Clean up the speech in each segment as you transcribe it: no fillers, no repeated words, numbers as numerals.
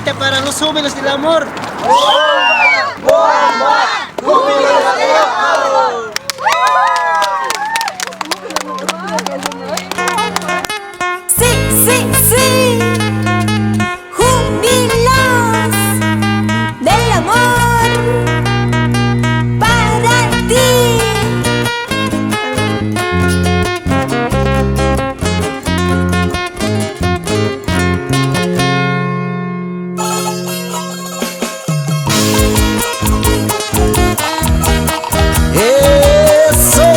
temita para los jóvenes del amor. Sí, sí, sí, júbilos del amor para ti. ¡Eso!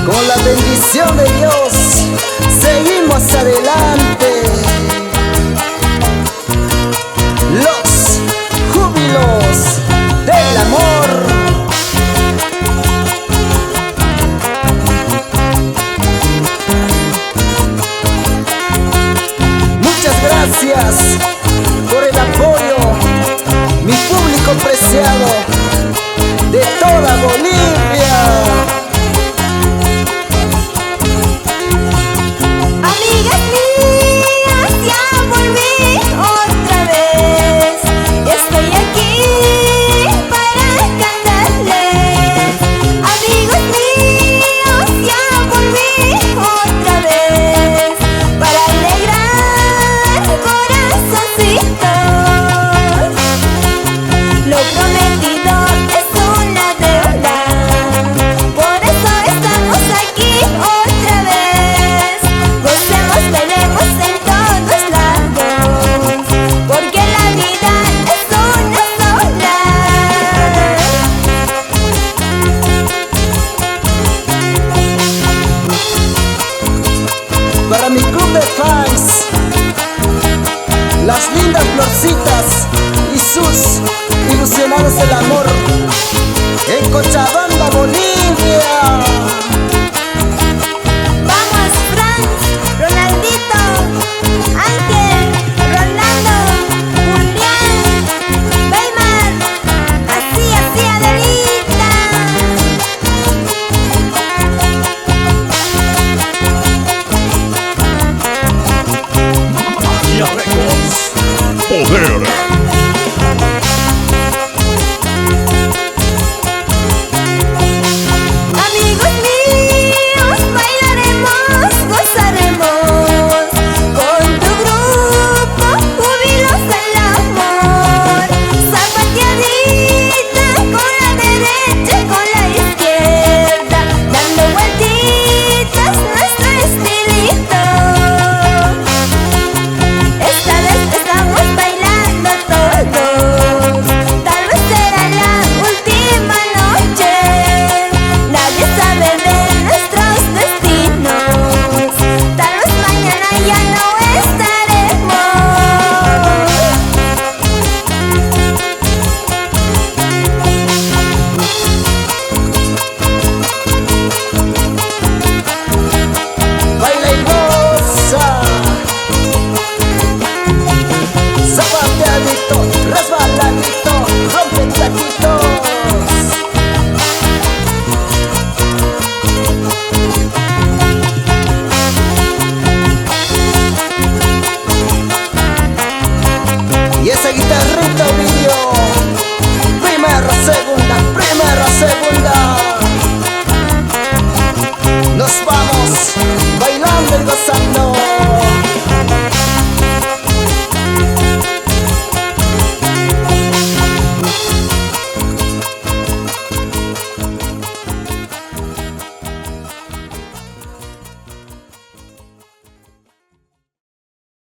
Con la bendición de Dios, seguimos adelante. Los júbilos del amor. Muchas gracias por el apoyo, mi público preciado de toda Bolivia. Amigas mías, ya volví otra vez. Estoy aquí para cantarles. Amigos míos, ya volví otra vez para alegrar corazoncitos. Lo prometido es una deuda, por eso estamos aquí otra vez. Gocemos, veremos en todos lados, porque la vida es una sola. Para mi club de fans, las lindas florcitas y sus ilusionados del amor en Cochabamba, Bolivia. Vamos, Franz, Ronaldito, Ángel, Rolando, Julián, Weimar, así, Adelita. Magia Records. Poder